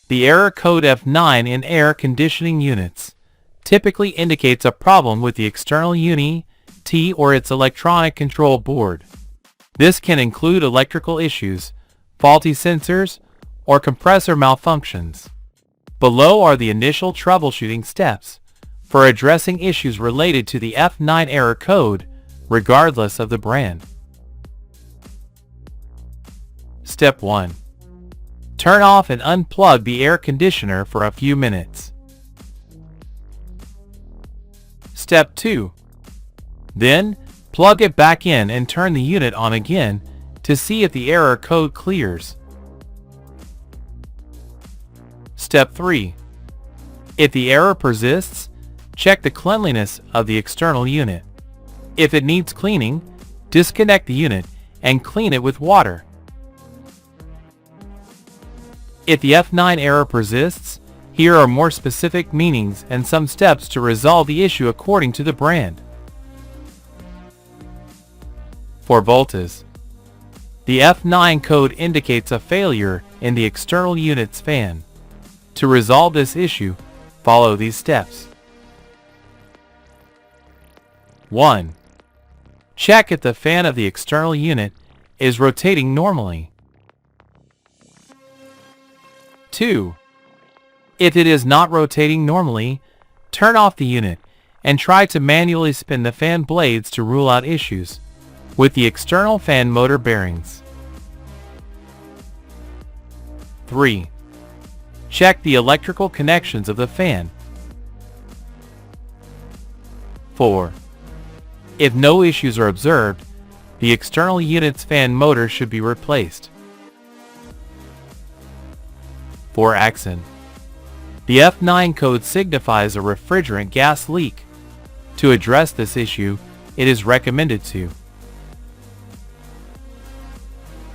The error code F9 in air conditioning units typically indicates a problem with the external unit or its electronic control board. This can include electrical issues, faulty sensors, or compressor malfunctions. Below are the initial troubleshooting steps for addressing issues related to the F9 error code, regardless of the brand. Step 1. Turn off and unplug the air conditioner for a few minutes. Step 2. Then, plug it back in and turn the unit on again to see if the error code clears. Step 3. If the error persists, check the cleanliness of the external unit. If it needs cleaning, disconnect the unit and clean it with water. If the F9 error persists, here are more specific meanings and some steps to resolve the issue according to the brand. For voltage, the F9 code indicates a failure in the external unit's fan. To resolve this issue, follow these steps. 1. Check if the fan of the external unit is rotating normally. 2. If it is not rotating normally, turn off the unit and try to manually spin the fan blades to rule out issues with the external fan motor bearings. 3. Check the electrical connections of the fan. 4. If no issues are observed, the external unit's fan motor should be replaced. For Aent, the F9 code signifies a refrigerant gas leak. To address this issue, it is recommended to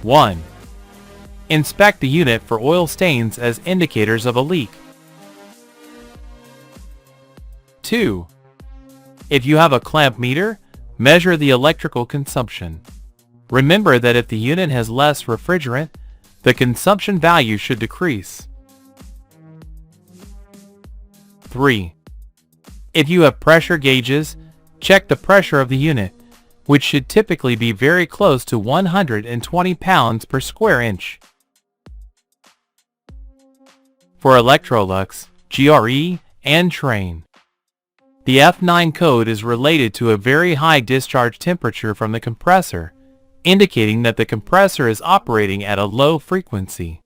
1. Inspect the unit for oil stains as indicators of a leak. 2. If you have a clamp meter, measure the electrical consumption. Remember that if the unit has less refrigerant, the consumption value should decrease. 3. If you have pressure gauges, check the pressure of the unit, which should typically be very close to 120 pounds per square inch. For Electrolux, GRE, and Train, the F9 code is related to a very high discharge temperature from the compressor, indicating that the compressor is operating at a low frequency.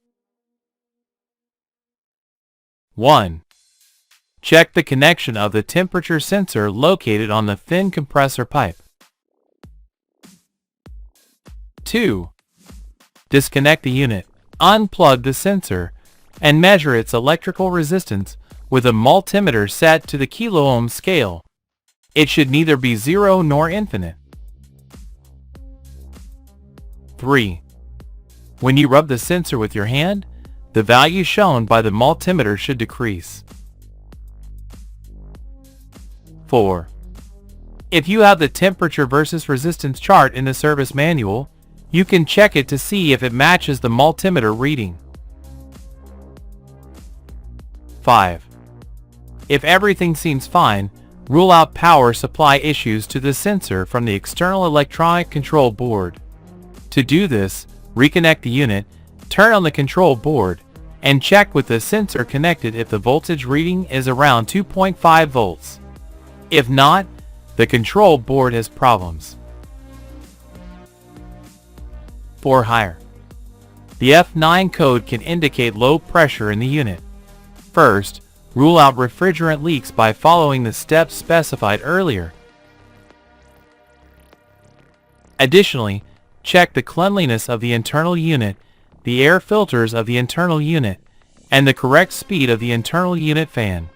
1. Check the connection of the temperature sensor located on the thin compressor pipe. 2. Disconnect the unit, unplug the sensor, and measure its electrical resistance with a multimeter set to the kilo-ohm scale. It should neither be zero nor infinite. 3. When you rub the sensor with your hand, the value shown by the multimeter should decrease. 4. If you have the temperature versus resistance chart in the service manual, you can check it to see if it matches the multimeter reading. 5. If everything seems fine, rule out power supply issues to the sensor from the external electronic control board. To do this, reconnect the unit, turn on the control board, and check with the sensor connected if the voltage reading is around 2.5 volts. If not, the control board has problems. For higher, the F9 code can indicate low pressure in the unit. First, rule out refrigerant leaks by following the steps specified earlier. Additionally, check the cleanliness of the internal unit, the air filters of the internal unit, and the correct speed of the internal unit fan.